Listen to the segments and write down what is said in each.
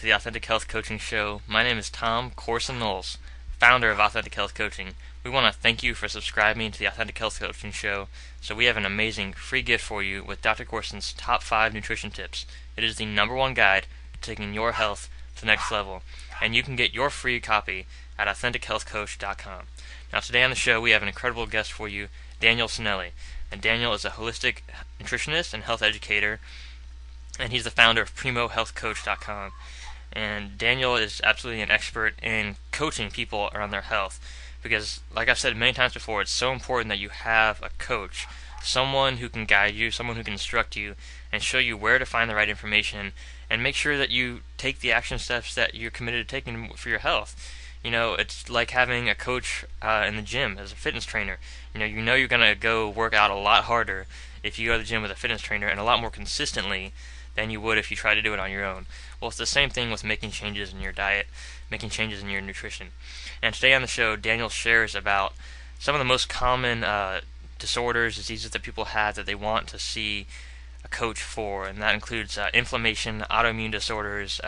the Authentic Health Coaching Show. My name is Tom Corson-Knowles, founder of Authentic Health Coaching. We want to thank you for subscribing to the Authentic Health Coaching Show. So we have an amazing free gift for you with Dr. Corson's top 5 nutrition tips. It is the #1 guide to taking your health to the next level, and you can get your free copy at AuthenticHealthCoach.com. Now today on the show we have an incredible guest for you, Daniel Sanelli. And Daniel is a holistic nutritionist and health educator, and he's the founder of Primo Health Coach.com. And Daniel is absolutely an expert in coaching people around their health because, like I've said many times before, it's so important that you have a coach, someone who can guide you, someone who can instruct you and show you where to find the right information and make sure that you take the action steps that you're committed to taking for your health. You know, it's like having a coach in the gym as a fitness trainer. You know you're going to go work out a lot harder if you go to the gym with a fitness trainer and a lot more consistently than you would if you try to do it on your own. Well, it's the same thing with making changes in your diet, making changes in your nutrition. And today on the show, Daniel shares about some of the most common disorders, diseases that people have that they want to see a coach for, and that includes inflammation, autoimmune disorders,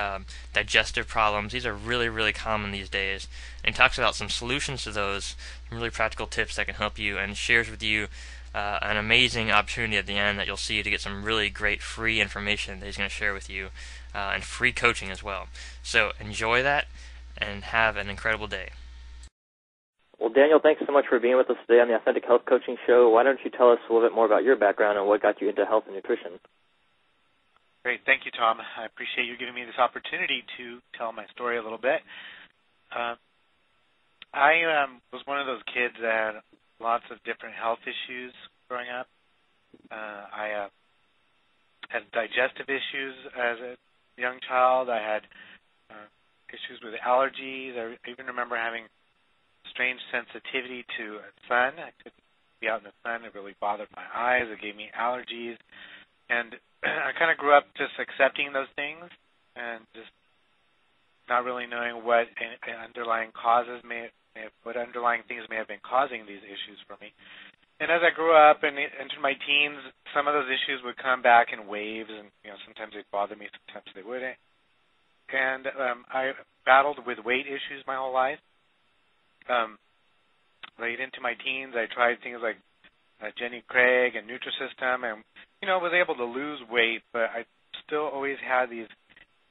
digestive problems. These are really, really common these days. And he talks about some solutions to those, some really practical tips that can help you, and shares with you an amazing opportunity at the end that you'll see to get some really great free information that he's going to share with you, and free coaching as well. So enjoy that and have an incredible day. Well, Daniel, thanks so much for being with us today on the Authentic Health Coaching Show. Why don't you tell us a little bit more about your background and what got you into health and nutrition? Great. Thank you, Tom. I appreciate you giving me this opportunity to tell my story a little bit. I was one of those kids that had lots of different health issues growing up. I had digestive issues as a young child. I had issues with allergies. I even remember having strange sensitivity to sun. I couldn't be out in the sun. It really bothered my eyes. It gave me allergies. And I kind of grew up just accepting those things and just not really knowing what underlying things may have been causing these issues for me. And as I grew up and entered my teens, some of those issues would come back in waves, and sometimes they'd bother me, sometimes they wouldn't. And I battled with weight issues my whole life. Late into my teens, I tried things like Jenny Craig and Nutrisystem, and was able to lose weight, but I still always had these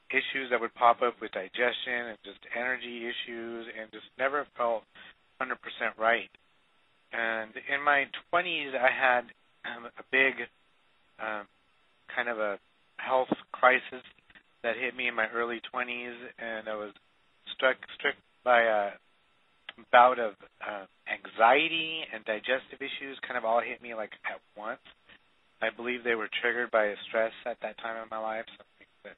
issues that would pop up with digestion and just energy issues, and just never felt 100% right. And in my 20s, I had a big kind of a health crisis that hit me in my early 20s, and I was struck by a bout of anxiety and digestive issues kind of all hit me like at once. I believe they were triggered by a stress at that time in my life, something that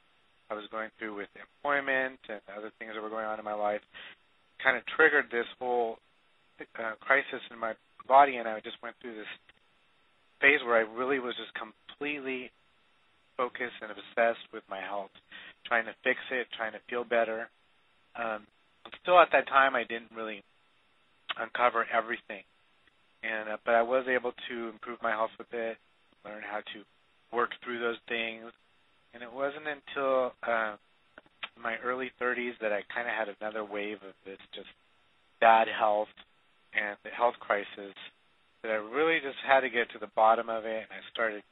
I was going through with employment and other things that were going on in my life, kind of triggered this whole crisis in my body, and I just went through this phase where I really was just completely focused and obsessed with my health, trying to fix it, trying to feel better. Still at that time, I didn't really uncover everything, but I was able to improve my health a bit, learn how to work through those things, and it wasn't until my early 30s that I kind of had another wave of this just bad health and the health crisis that I really just had to get to the bottom of it, and I started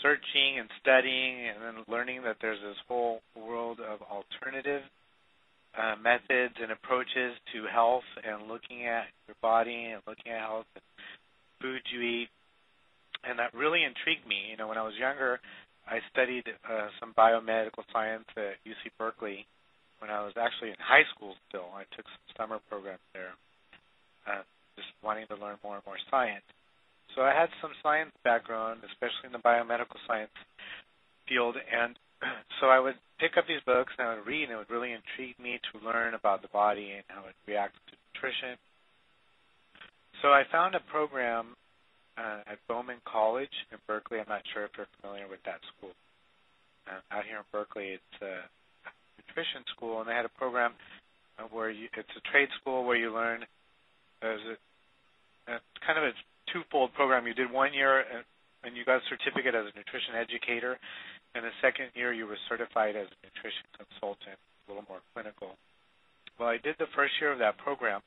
searching and studying and then learning that there's this whole world of alternative methods and approaches to health and looking at your body and looking at health and food you eat. And that really intrigued me. When I was younger, I studied some biomedical science at UC Berkeley when I was actually in high school still. I took some summer programs there, just wanting to learn more and more science. So I had some science background, especially in the biomedical science field, and so I would pick up these books and I would read, and it would really intrigue me to learn about the body and how it reacts to nutrition. So I found a program at Bowman College in Berkeley. I'm not sure if you're familiar with that school. Out here in Berkeley, it's a nutrition school, and they had a program where it's a trade school where you learn. There's a kind of a twofold program. You did 1 year, and you got a certificate as a nutrition educator, and the second year you were certified as a nutrition consultant. a little more clinical. Well, I did the first year of that program,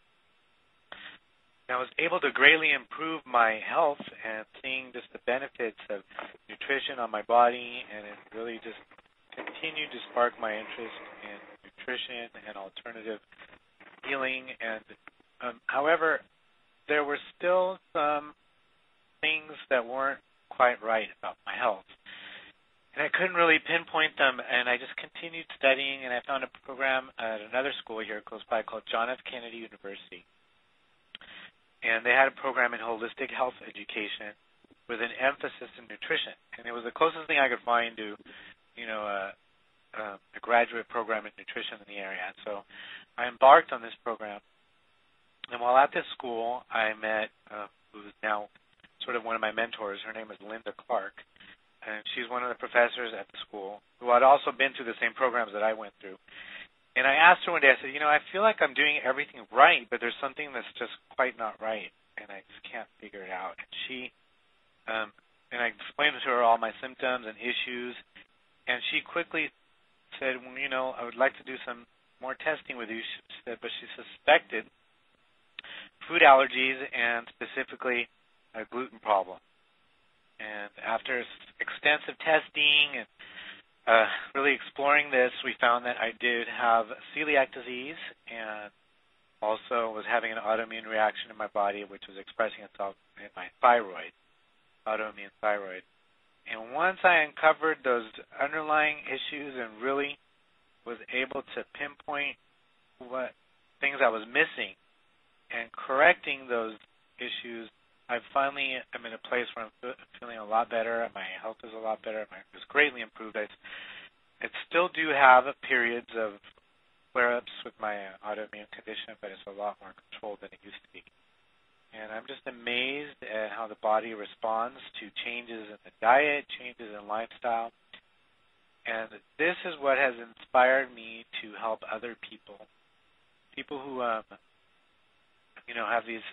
and I was able to greatly improve my health and seeing just the benefits of nutrition on my body, and it really just continued to spark my interest in nutrition and alternative healing. And however, there were still some things that weren't quite right about my health. And I couldn't really pinpoint them, and I just continued studying, and I found a program at another school here close by called John F. Kennedy University. And they had a program in holistic health education with an emphasis in nutrition. And it was the closest thing I could find to, a graduate program in nutrition in the area. So I embarked on this program. And while at this school, I met who is now sort of one of my mentors. Her name is Linda Clark. And she's one of the professors at the school who had also been through the same programs that I went through. And I asked her one day, I said, I feel like I'm doing everything right, but there's something that's just quite not right, and I just can't figure it out. And she, and I explained to her all my symptoms and issues, and she quickly said, well, I would like to do some more testing with you, she said, but she suspected food allergies and specifically a gluten problem. And after extensive testing and really exploring this, we found that I did have celiac disease and also was having an autoimmune reaction in my body, which was expressing itself in my thyroid, autoimmune thyroid. And once I uncovered those underlying issues and really was able to pinpoint what things I was missing and correcting those issues, I finally am in a place where I'm feeling a lot better, and my health is a lot better. It's greatly improved. I still do have periods of flare-ups with my autoimmune condition, but it's a lot more controlled than it used to be. And I'm just amazed at how the body responds to changes in the diet, changes in lifestyle. And this is what has inspired me to help other people who have these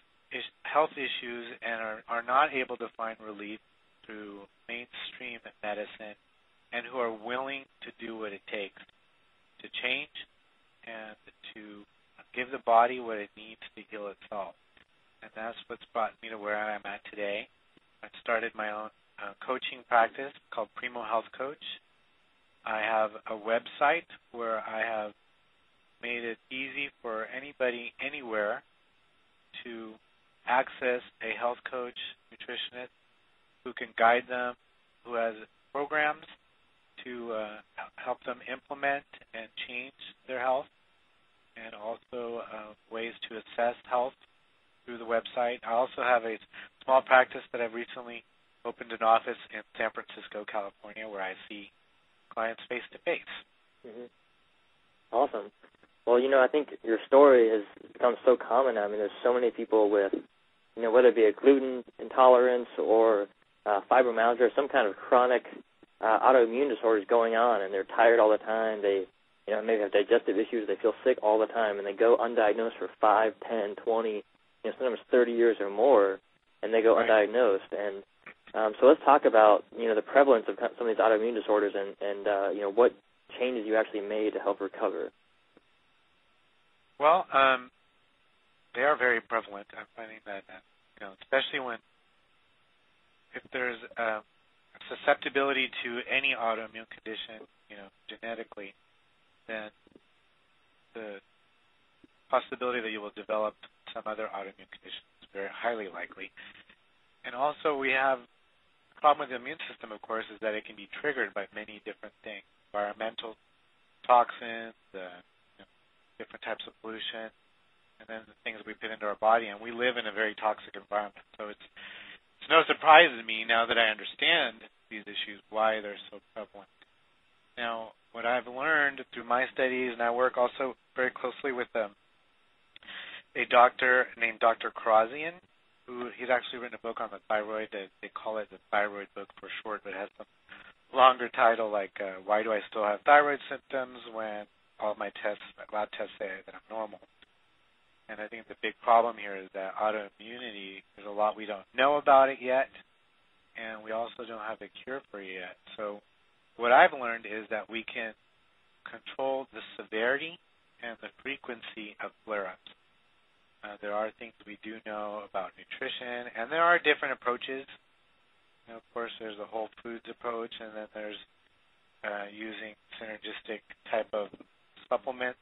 health issues and are not able to find relief through mainstream medicine, and who are willing to do what it takes to change and to give the body what it needs to heal itself. And that's what's brought me to where I am at today. I started my own coaching practice called Primo Health Coach. I have a website where I have made it easy for anybody anywhere to access a health coach, nutritionist, who can guide them, who has programs to help them implement and change their health, and also ways to assess health through the website. I also have a small practice that I've recently opened an office in San Francisco, California, where I see clients face-to-face. Mm-hmm. Awesome. Well, I think your story has become so common. I mean, there's so many people with, whether it be a gluten intolerance or fibromyalgia or some kind of chronic autoimmune disorders going on, and they're tired all the time. They, maybe have digestive issues. They feel sick all the time, and they go undiagnosed for 5, 10, 20, sometimes 30 years or more, and they go undiagnosed. And so let's talk about, the prevalence of some of these autoimmune disorders and what changes you actually made to help recover. Well, they are very prevalent. I'm finding that, especially if there's susceptibility to any autoimmune condition, genetically, then the possibility that you will develop some other autoimmune condition is very highly likely. And also we have the problem with the immune system, of course, is that it can be triggered by many different things, environmental toxins, different types of pollution, and then the things we put into our body. And we live in a very toxic environment. So it's no surprise to me now that I understand these issues, why they're so prevalent. Now, what I've learned through my studies, and I work also very closely with a doctor named Dr. Karazian, he's actually written a book on the thyroid. They call it the thyroid book for short, but it has some longer title like Why Do I Still Have Thyroid Symptoms When All my lab tests say that I'm normal. And I think the big problem here is that autoimmunity, there's a lot we don't know about it yet, and we also don't have a cure for it yet. So what I've learned is that we can control the severity and the frequency of flare-ups. There are things we do know about nutrition, and there are different approaches. Of course, there's a whole foods approach, and then there's using synergistic type of supplements.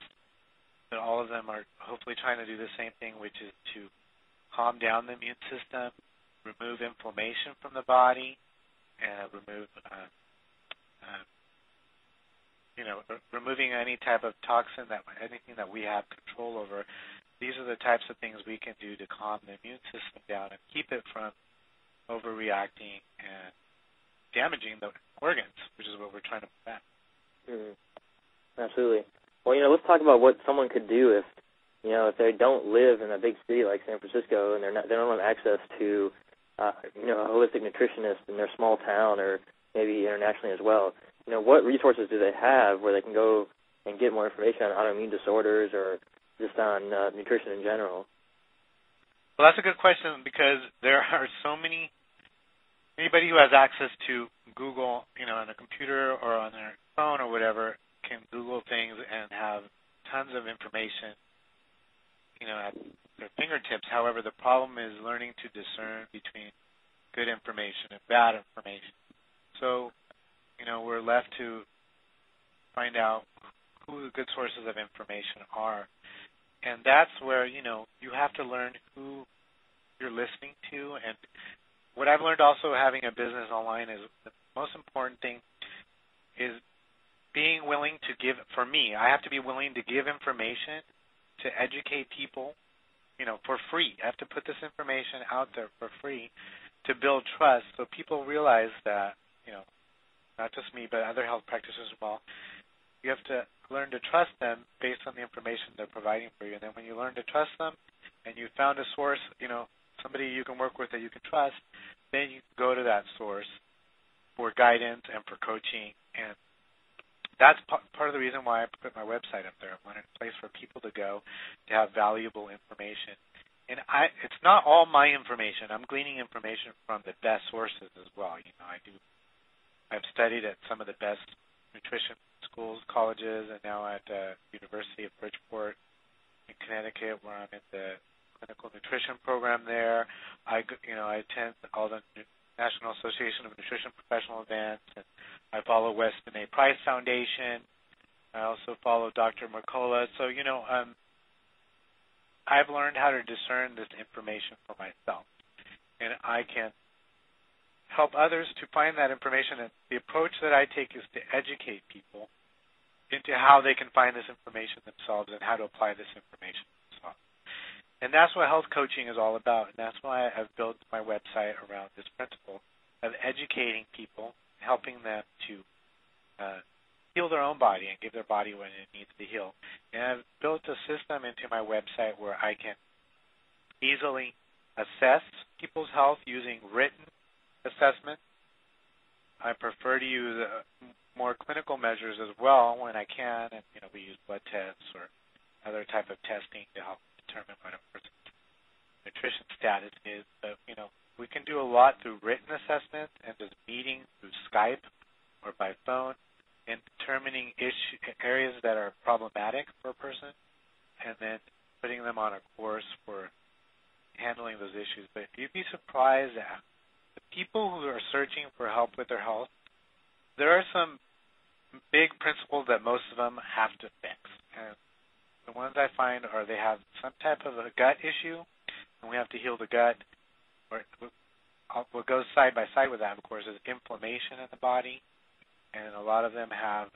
But all of them are hopefully trying to do the same thing, which is to calm down the immune system, remove inflammation from the body, and removing any type of toxin, anything that we have control over. These are the types of things we can do to calm the immune system down and keep it from overreacting and damaging the organs, which is what we're trying to prevent. Mm-hmm. Absolutely. Well, let's talk about what someone could do if they don't live in a big city like San Francisco and they don't have access to, a holistic nutritionist in their small town or maybe internationally as well. What resources do they have where they can go and get more information on autoimmune disorders or just on nutrition in general? Well, that's a good question because there are so many. Anybody who has access to Google, on a computer or on their phone or whatever, can Google things and have tons of information, at their fingertips. However, the problem is learning to discern between good information and bad information. So, we're left to find out who the good sources of information are. And that's where, you have to learn who you're listening to. And what I've learned also having a business online is the most important thing is being willing to give. For me, I have to be willing to give information to educate people, for free. I have to put this information out there for free to build trust so people realize that, not just me, but other health practitioners as well, you have to learn to trust them based on the information they're providing for you. And then when you learn to trust them and you found a source, somebody you can work with that you can trust, then you go to that source for guidance and for coaching. And that's part of the reason why I put my website up there. I wanted a place for people to go to have valuable information. And it's not all my information. I'm gleaning information from the best sources as well. I've studied at some of the best nutrition schools, colleges, and now at University of Bridgeport in Connecticut, where I'm in the clinical nutrition program there. I attend all the National Association of Nutrition Professional events, and I follow Weston A. Price Foundation. I also follow Dr. Mercola. So, I've learned how to discern this information for myself, and I can help others to find that information. And the approach that I take is to educate people into how they can find this information themselves and how to apply this information themselves. And that's what health coaching is all about, and that's why I've built my website around this principle of educating people, helping them to heal their own body and give their body what it needs to heal. And I've built a system into my website where I can easily assess people's health using written assessment. I prefer to use more clinical measures as well when I can, and we use blood tests or other type of testing to help determine what a person's nutrition status is. But we can do a lot through written assessment and just meeting through Skype or by phone and determining areas that are problematic for a person, and then putting them on a course for handling those issues. But you'd be surprised at the people who are searching for help with their health. There are some big principles that most of them have to fix. And the ones I find are they have some type of a gut issue, and we have to heal the gut. Or what goes side by side with that, of course, is inflammation in the body. And a lot of them have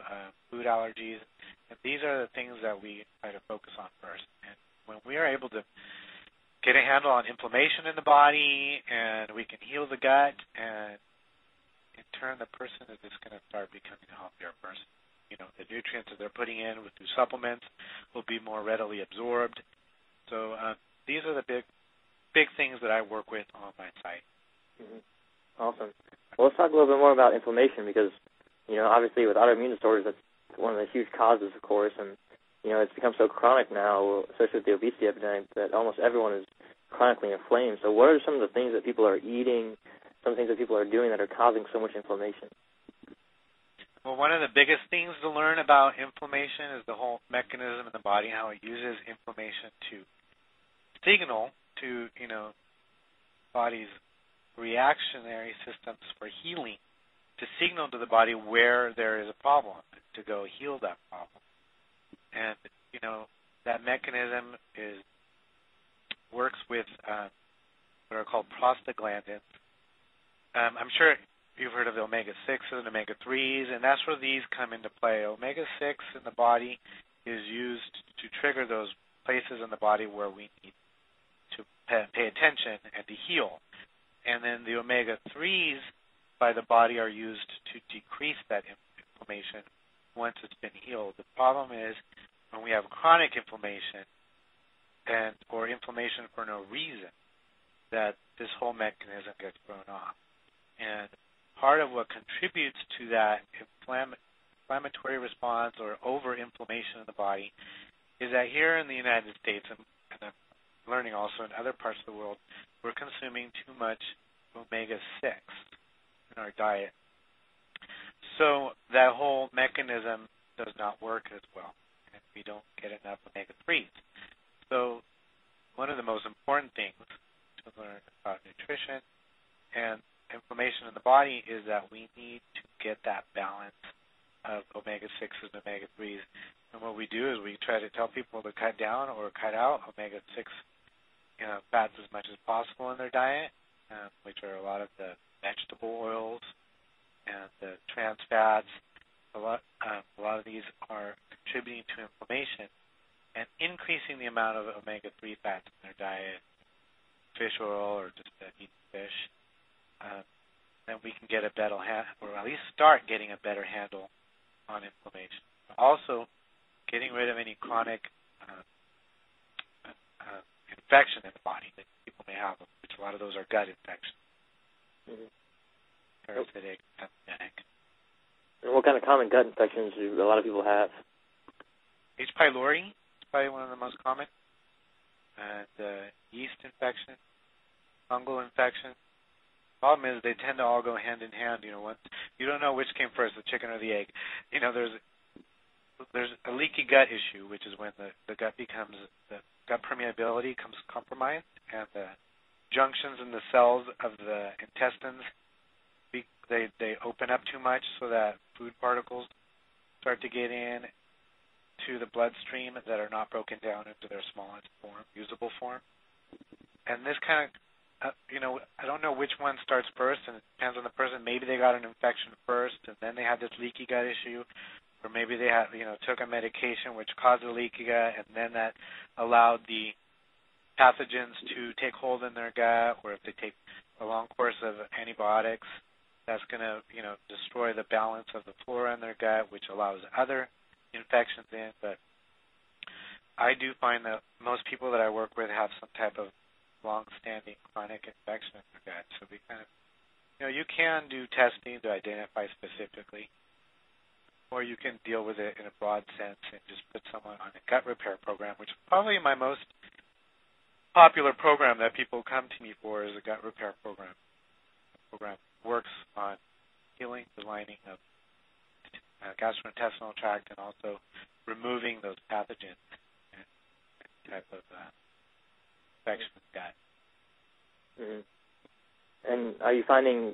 food allergies. And these are the things that we try to focus on first. And when we are able to get a handle on inflammation in the body, and we can heal the gut, and in turn the person is just going to start becoming a healthier person. The nutrients that they're putting in through supplements will be more readily absorbed. So these are the big things that I work with on my site. Mm-hmm. Awesome. Well, let's talk a little bit more about inflammation because, obviously with autoimmune disorders, that's one of the huge causes, of course, and it's become so chronic now, especially with the obesity epidemic, that almost everyone is chronically inflamed. So what are some of the things that people are eating, some things that people are doing that are causing so much inflammation? Well, one of the biggest things to learn about inflammation is the whole mechanism in the body, how it uses inflammation to signal to, body's reactionary systems for healing, to signal to the body where there is a problem, to go heal that problem. And, that mechanism works with what are called prostaglandins. I'm sure you've heard of the omega-6s and omega-3s, and that's where these come into play. Omega-6 in the body is used to trigger those places in the body where we need to pay attention and to heal. And then the omega-3s by the body are used to decrease that inflammation once it's been healed. The problem is when we have chronic inflammation or inflammation for no reason, that this whole mechanism gets thrown off. And part of what contributes to that inflammatory response or over-inflammation in the body is that here in the United States, and I'm learning also in other parts of the world, we're consuming too much omega-6 in our diet. So that whole mechanism does not work as well, and we don't get enough omega-3s. So one of the most important things to learn about nutrition and inflammation in the body is that we need to get that balance of omega-6s and omega-3s. And what we do is we try to tell people to cut down or cut out omega-6 fats as much as possible in their diet, which are a lot of the vegetable oils and the trans fats. A lot of these are contributing to inflammation and increasing the amount of omega-3 fats in their diet, fish oil or just eat fish. Then we can get a better or at least start getting a better handle on inflammation. Also, getting rid of any chronic infection in the body that people may have, which a lot of those are gut infections, parasitic, pathogenic. And what kind of common gut infections do a lot of people have? H. pylori is probably one of the most common, and yeast infection, fungal infection. Problem is they tend to all go hand in hand. Once you don't know which came first, the chicken or the egg. There's a leaky gut issue, which is when the gut permeability becomes compromised, and the junctions in the cells of the intestines they open up too much, so that food particles start to get in to the bloodstream that are not broken down into their smallest form, usable form. And this kind of I don't know which one starts first, and it depends on the person. Maybe they got an infection first, and then they had this leaky gut issue, or maybe they had, took a medication which caused a leaky gut, and then that allowed the pathogens to take hold in their gut, or if they take a long course of antibiotics, that's going to, destroy the balance of the flora in their gut, which allows other infections in. But I do find that most people that I work with have some type of long-standing chronic infection in their gut. So we kind of, you can do testing to identify specifically, or you can deal with it in a broad sense and just put someone on a gut repair program, which is probably my most popular program that people come to me for is a gut repair program. The program works on healing the lining of gastrointestinal tract and also removing those pathogens and type of infection in the gut. Mm-hmm. And are you finding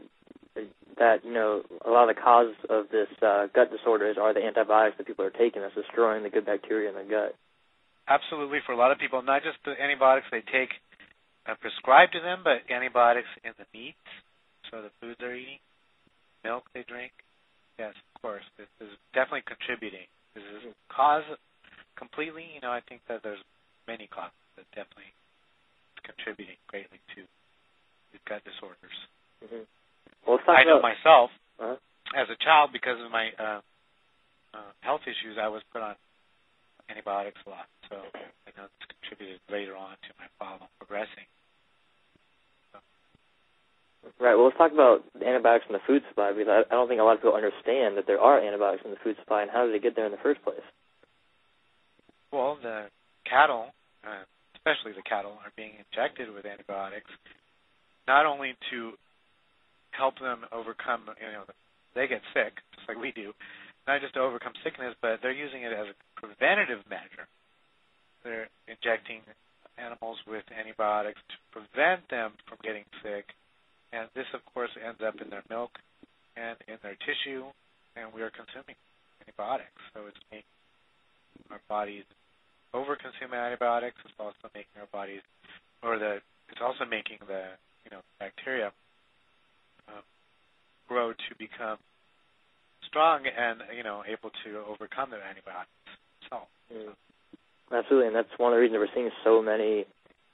that, a lot of the cause of this gut disorders are the antibiotics that people are taking that's destroying the good bacteria in their gut? Absolutely. For a lot of people, not just the antibiotics they take prescribed to them, but antibiotics in the meats, so the foods they're eating, milk they drink. Yes, of course. This is definitely contributing. This is cause completely, I think that there's many causes that definitely contributing greatly to these gut disorders. Mm-hmm. Well, I know myself, as a child, because of my health issues, I was put on antibiotics a lot. So I know it's contributed later on to my problem progressing. So. Right. Well, let's talk about the antibiotics in the food supply, because I don't think a lot of people understand that there are antibiotics in the food supply, and how did they get there in the first place? Well, the cattle, especially the cattle, are being injected with antibiotics, not only to help them overcome, they get sick, just like we do, not just to overcome sickness, but they're using it as a preventative measure. They're injecting animals with antibiotics to prevent them from getting sick, and this, of course, ends up in their milk and in their tissue, and we are consuming antibiotics. So it's making our bodies overconsume antibiotics. It's also making our bodies, it's also making the bacteria grow to become strong and able to overcome their antibiotics. Absolutely, and that's one of the reasons we're seeing so many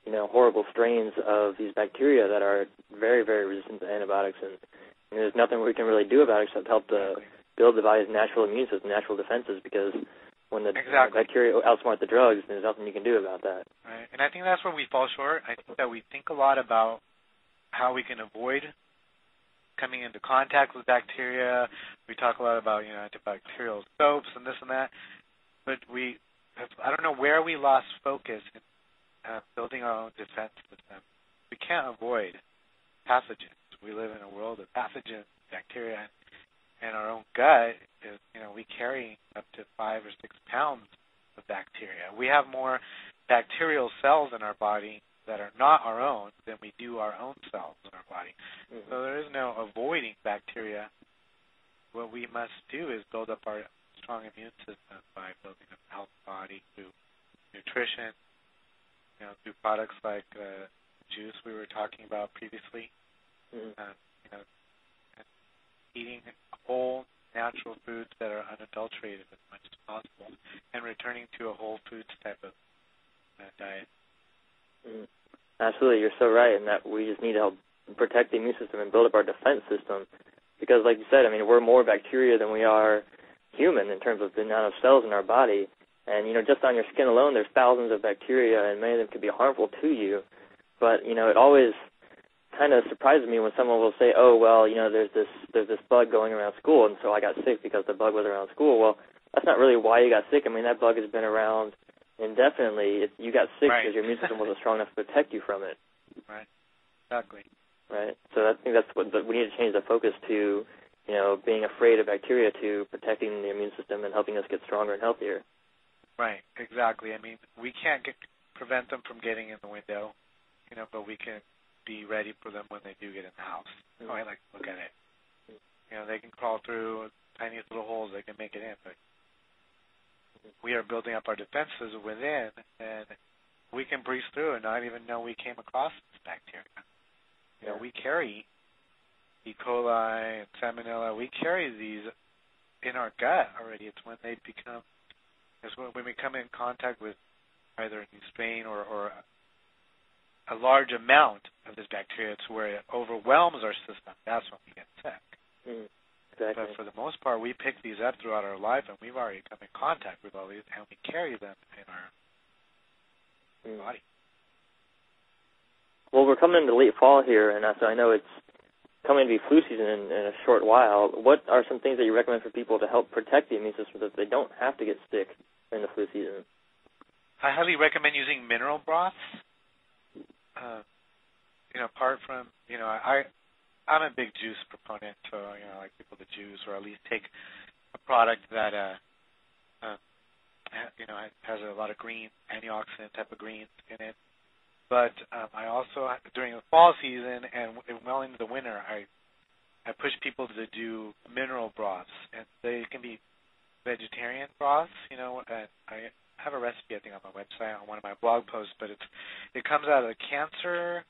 horrible strains of these bacteria that are very, very resistant to antibiotics, and there's nothing we can really do about it except help to build the body's natural immune system, natural defenses, because when the bacteria outsmart the drugs, there's nothing you can do about that. Right, and I think that's where we fall short. I think that we think a lot about how we can avoid coming into contact with bacteria. We talk a lot about antibacterial soaps and this and that, but I don't know where we lost focus in building our own defense system. We can't avoid pathogens. We live in a world of pathogens, bacteria, and our own gut is, we carry up to 5 or 6 pounds of bacteria. We have more bacterial cells in our body that are not our own than we do our own cells in our body. Mm-hmm. So there is no avoiding bacteria. What we must do is build up our strong immune system by building up a healthy body through nutrition, through products like juice we were talking about previously, eating whole, natural foods that are unadulterated as much as possible, and returning to a whole foods type of diet. Absolutely, you're so right, and that we just need to help protect the immune system and build up our defense system, because, like you said, we're more bacteria than we are human in terms of the amount of cells in our body. And, just on your skin alone, there's thousands of bacteria, and many of them can be harmful to you. But, it always kind of surprises me when someone will say, oh, well, there's this bug going around school, and so I got sick because the bug was around school. Well, that's not really why you got sick. That bug has been around indefinitely. You got sick because your immune system wasn't strong enough to protect you from it. Right. Exactly. Right. So I think that's what we need to change the focus to, being afraid of bacteria, to protecting the immune system and helping us get stronger and healthier. Right, exactly. We can't prevent them from getting in the window, but we can be ready for them when they do get in the house. I like to look at it. They can crawl through tiniest little holes, they can make it in, but we are building up our defenses within, and we can breeze through and not even know we came across this bacteria. We carry E. coli and Salmonella. We carry these in our gut already. It's when they become when we come in contact with either a new strain or a large amount of this bacteria, it's where it overwhelms our system. That's when we get sick. Exactly. But for the most part, we pick these up throughout our life, and we've already come in contact with all these, and we carry them in our body. Well, we're coming into late fall here, and so I know it's coming to be flu season in a short while. What are some things that you recommend for people to help protect the immune system so that they don't have to get sick in the flu season? I highly recommend using mineral broths. Apart from, I'm a big juice proponent, so, I like people to juice or at least take a product that, has a lot of green, antioxidant type of greens in it. But I also, during the fall season and well into the winter, I push people to do mineral broths, and they can be vegetarian broths, and I have a recipe, I think, on my website, on one of my blog posts, but it comes out of the Cancer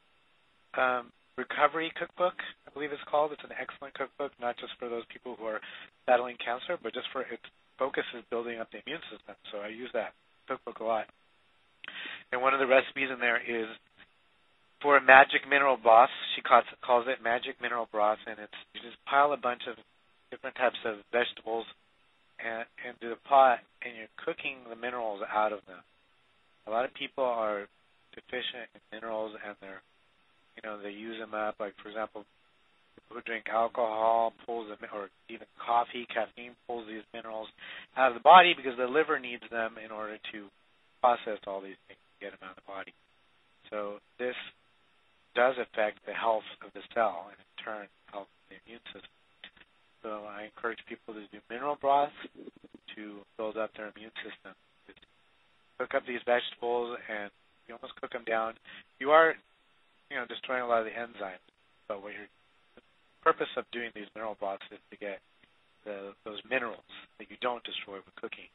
Recovery Cookbook, I believe it's called. It's an excellent cookbook, not just for those people who are battling cancer, but just for its focus is building up the immune system. So I use that cookbook a lot. And one of the recipes in there is for a magic mineral broth. She calls it magic mineral broth, and you just pile a bunch of different types of vegetables into the pot, and you're cooking the minerals out of them. A lot of people are deficient in minerals, and they use them up. Like, for example, people who drink alcohol or even coffee, caffeine pulls these minerals out of the body because the liver needs them in order to process all these things and get them out of the body. So this does affect the health of the cell and, in turn, health of the immune system. So I encourage people to do mineral broths to build up their immune system. Cook up these vegetables, and you almost cook them down. You are, destroying a lot of the enzymes. But the purpose of doing these mineral broths is to get those minerals that you don't destroy with cooking,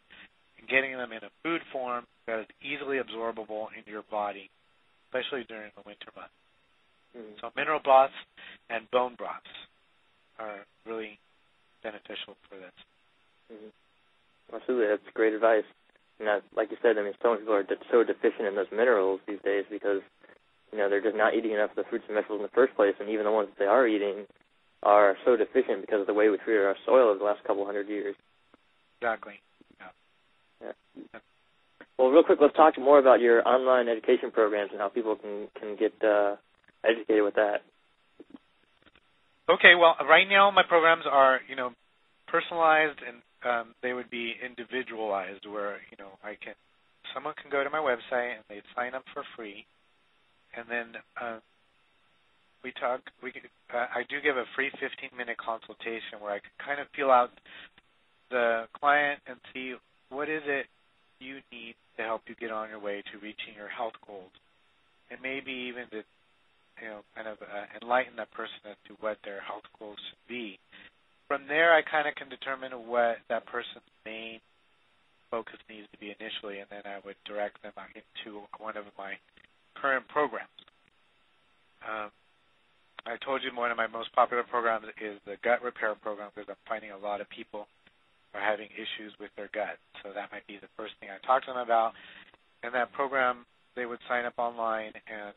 and getting them in a food form that is easily absorbable into your body, especially during the winter months. Mm-hmm. So mineral broths and bone broths are really beneficial for this. Mm-hmm. Absolutely, that's great advice. And that, like you said, so many people are so deficient in those minerals these days because, they're just not eating enough of the fruits and vegetables in the first place, and even the ones that they are eating are so deficient because of the way we treated our soil over the last couple hundred years. Exactly. Yeah. Well, real quick, let's talk more about your online education programs and how people can get educated with that. Okay, well, right now my programs are, personalized, and they would be individualized where, someone can go to my website and they'd sign up for free, and then I do give a free 15-minute consultation where I can kind of feel out the client and see what is it you need to help you get on your way to reaching your health goals, and maybe even to enlighten that person as to what their health goals should be. From there, I kind of can determine what that person's main focus needs to be initially, and then I would direct them into one of my current programs. I told you one of my most popular programs is the gut repair program because I'm finding a lot of people are having issues with their gut. So that might be the first thing I talk to them about. And that program, they would sign up online, and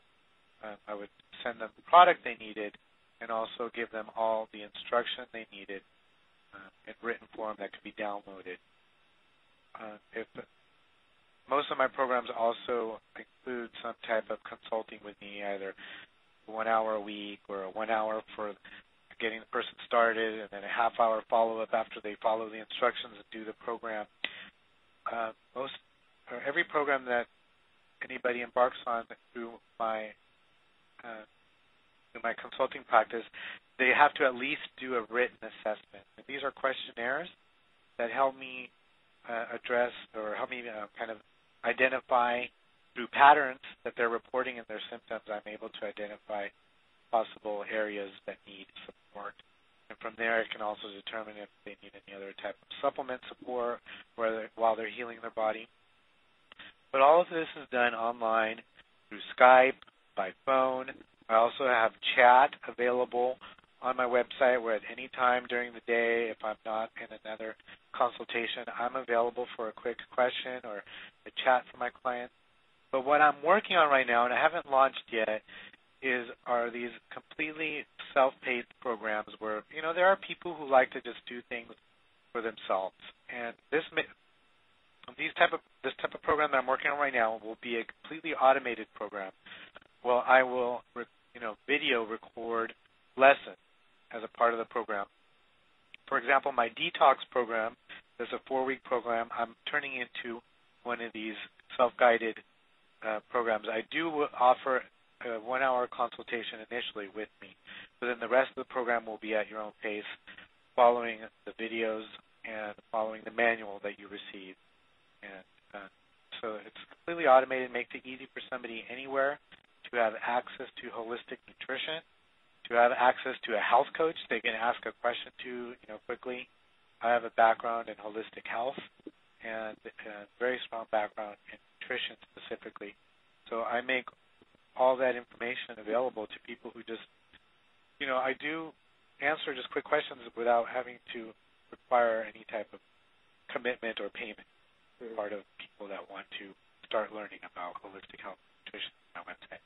I would send them the product they needed and also give them all the instruction they needed in written form that could be downloaded. Most of my programs also include some type of consulting with me, either 1 hour a week or 1 hour for getting the person started, and then a half-hour follow-up after they follow the instructions and do the program. Every program that anybody embarks on through my consulting practice, they have to at least do a written assessment. And these are questionnaires that help me address or help me kind of identify through patterns that they're reporting in their symptoms. I'm able to identify possible areas that need support. And from there, I can also determine if they need any other type of supplement support while they're healing their body. But all of this is done online through Skype, by phone. I also have chat available on my website where at any time during the day, if I'm not in another consultation, I'm available for a quick question or a chat for my client. But what I'm working on right now, and I haven't launched yet, are these completely self-paced programs where, there are people who like to just do things for themselves. And this type of program that I'm working on right now will be a completely automated program. Well, I will, video record lessons as a part of the program. For example, my detox program is a 4-week program. I'm turning into one of these self-guided programs. I do offer a 1-hour consultation initially with me, but then the rest of the program will be at your own pace, following the videos and following the manual that you receive. And so it's completely automated, makes it easy for somebody anywhere to have access to holistic nutrition, to have access to a health coach they can ask a question to, quickly. I have a background in holistic health and a very strong background in nutrition specifically. So I make all that information available to people who just, I do answer just quick questions without having to require any type of commitment or payment. Part of people that want to start learning about holistic health and nutrition on my website.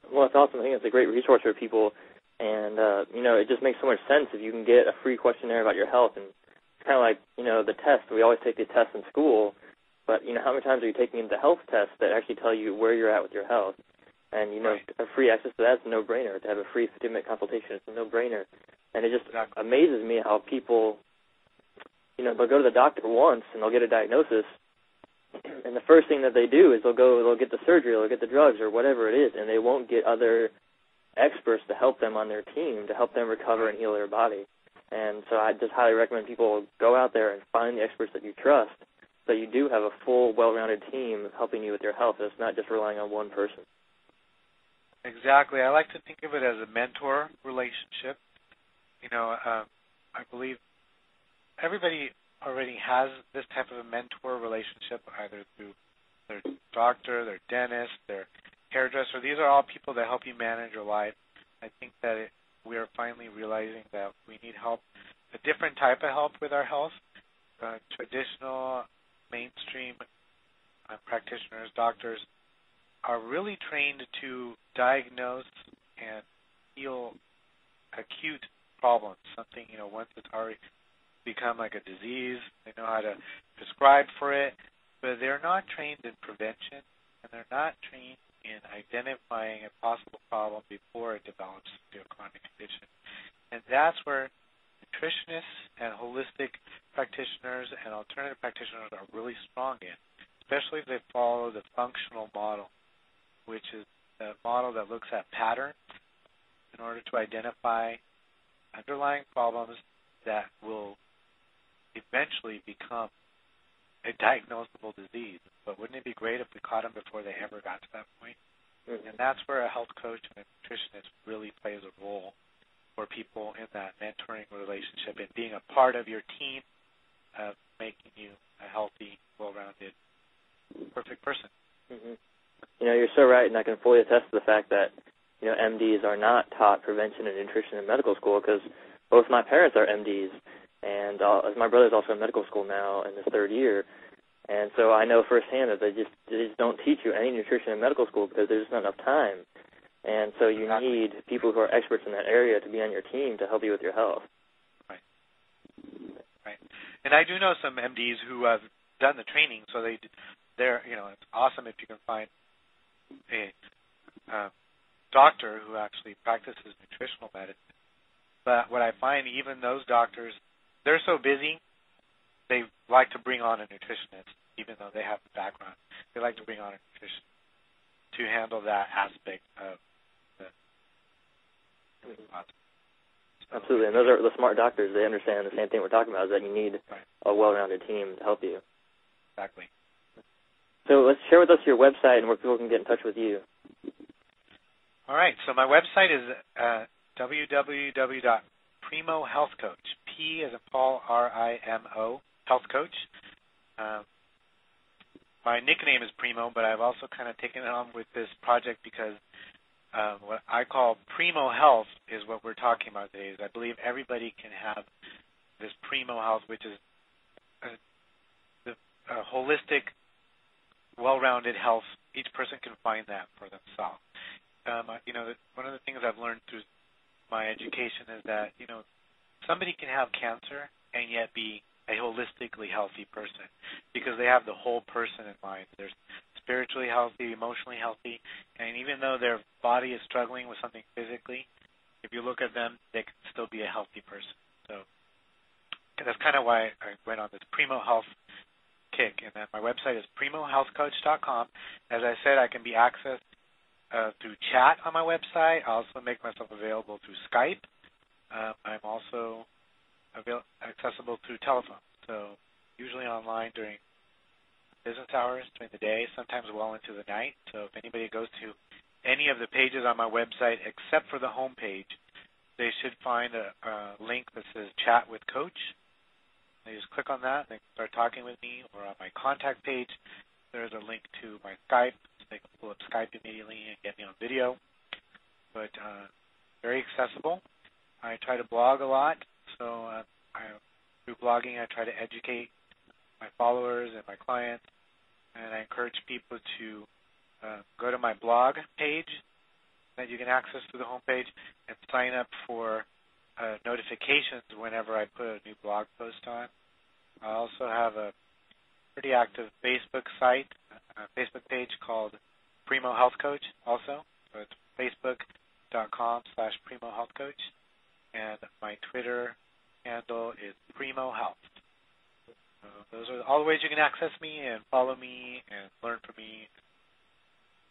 Well, it's awesome. I think it's a great resource for people, and, it just makes so much sense if you can get a free questionnaire about your health. And it's kind of like, the test. We always take the test in school, but, how many times are you taking the health tests that actually tell you where you're at with your health? And, right. A free access to that is a no-brainer. To have a free 15-minute consultation is a no-brainer. And it just amazes me how people, they'll go to the doctor once and they'll get a diagnosis, and the first thing that they do is they'll get the surgery, they'll get the drugs or whatever it is, and they won't get other experts to help them on their team, to help them recover and heal their body. And so I just highly recommend people go out there and find the experts that you trust, so you do have a full, well-rounded team helping you with your health. It's not just relying on one person. Exactly. I like to think of it as a mentor relationship. I believe everybody already has this type of a mentor relationship, either through their doctor, their dentist, their hairdresser. These are all people that help you manage your life. I think that we are finally realizing that we need help, a different type of help with our health. Traditional, mainstream practitioners, doctors, are really trained to diagnose and heal acute problems, something, once it's already become like a disease, they know how to prescribe for it, but they're not trained in prevention, and they're not trained in identifying a possible problem before it develops into a chronic condition. And that's where nutritionists and holistic practitioners and alternative practitioners are really strong in, especially if they follow the functional model, which is a model that looks at patterns in order to identify underlying problems that will eventually become a diagnosable disease. But wouldn't it be great if we caught them before they ever got to that point? Mm-hmm. And that's where a health coach and a nutritionist really plays a role for people in that mentoring relationship and being a part of your team of making you a healthy, well-rounded, perfect person. Mm-hmm. You're so right, and I can fully attest to the fact that MDs are not taught prevention and nutrition in medical school, because both my parents are MDs, and my brother's also in medical school now in his third year, and so I know firsthand that they just don't teach you any nutrition in medical school because there's just not enough time, and so you need people who are experts in that area to be on your team to help you with your health. Right. And I do know some MDs who have done the training, so they're it's awesome if you can find a doctor who actually practices nutritional medicine. But what I find, even those doctors, they're so busy, they like to bring on a nutritionist, even though they have the background. They like to bring on a nutritionist to handle that aspect of the process. Absolutely, and those are the smart doctors. They understand the same thing we're talking about, is that you need a well-rounded team to help you. Exactly. So let's share with us your website and where people can get in touch with you. All right, so my website is www.Primo Health Coach, P as in Paul, R-I-M-O, Health Coach. My nickname is Primo, but I've also kind of taken it on with this project because what I call Primo Health is what we're talking about today. Is I believe everybody can have this Primo Health, which is a holistic, well-rounded health. Each person can find that for themselves. One of the things I've learned through my education is that, somebody can have cancer and yet be a holistically healthy person because they have the whole person in mind. They're spiritually healthy, emotionally healthy, and even though their body is struggling with something physically, if you look at them, they can still be a healthy person. So that's kind of why I went on this Primo Health kick, and then my website is primohealthcoach.com. As I said, I can be accessed through chat on my website. I also make myself available through Skype. I'm also accessible through telephone, so usually online during business hours, during the day, sometimes well into the night. So if anybody goes to any of the pages on my website except for the home page, they should find a link that says Chat with Coach. They just click on that, they can start talking with me, or on my contact page, there's a link to my Skype. They can pull up Skype immediately and get me on video. But very accessible. I try to blog a lot, so through blogging I try to educate my followers and my clients, and I encourage people to go to my blog page that you can access through the homepage and sign up for notifications whenever I put a new blog post on. I also have a pretty active Facebook site, a Facebook page called Primo Health Coach also. So it's facebook.com/Primo Health Coach. And my Twitter handle is Primo Health. So those are all the ways you can access me and follow me and learn from me,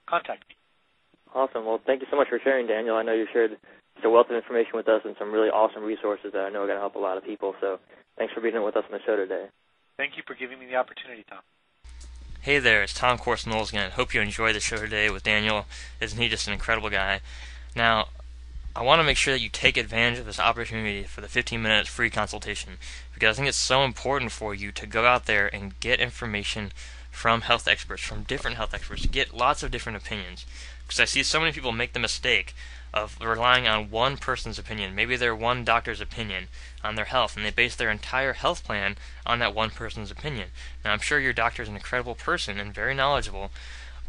contact me. Awesome. Well, thank you so much for sharing, Daniel. I know you shared just a wealth of information with us and some really awesome resources that I know are going to help a lot of people. So thanks for being with us on the show today. Thank you for giving me the opportunity, Tom. Hey there, it's Tom Corson-Knowles again. Hope you enjoyed the show today with Daniel. Isn't he just an incredible guy? Now, I want to make sure that you take advantage of this opportunity for the 15 minutes free consultation, because I think it's so important for you to go out there and get information from health experts, from different health experts, get lots of different opinions. Because I see so many people make the mistake of relying on one person's opinion, maybe their one doctor's opinion on their health, and they base their entire health plan on that one person's opinion. Now, I'm sure your doctor is an incredible person and very knowledgeable,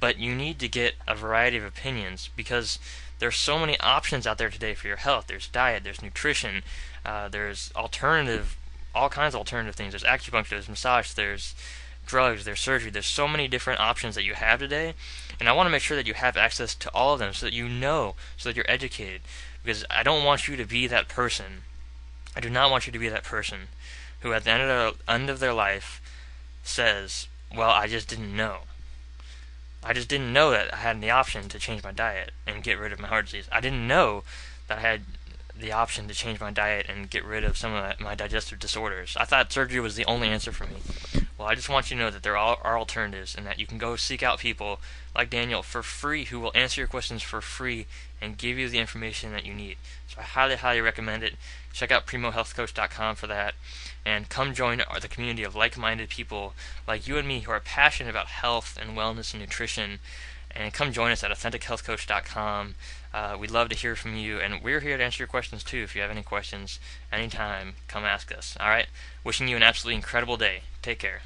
but you need to get a variety of opinions, because there's so many options out there today for your health. There's diet, there's nutrition, there's all kinds of alternative things. There's acupuncture, there's massage, there's drugs, there's surgery. There's so many different options that you have today, and I want to make sure that you have access to all of them so that you know, so that you're educated, because I don't want you to be that person. I do not want you to be that person who at the end of their life says, well, I just didn't know. I just didn't know that I had the option to change my diet and get rid of my heart disease. I didn't know that I had the option to change my diet and get rid of some of my digestive disorders. I thought surgery was the only answer for me. Well, I just want you to know that there are alternatives, and that you can go seek out people like Daniel for free who will answer your questions for free and give you the information that you need. So I highly, highly recommend it. Check out PrimoHealthCoach.com for that, and come join the community of like-minded people like you and me who are passionate about health and wellness and nutrition. And come join us at AuthenticHealthCoach.com. We'd love to hear from you, and we're here to answer your questions too. If you have any questions, anytime, come ask us. All right? Wishing you an absolutely incredible day. Take care.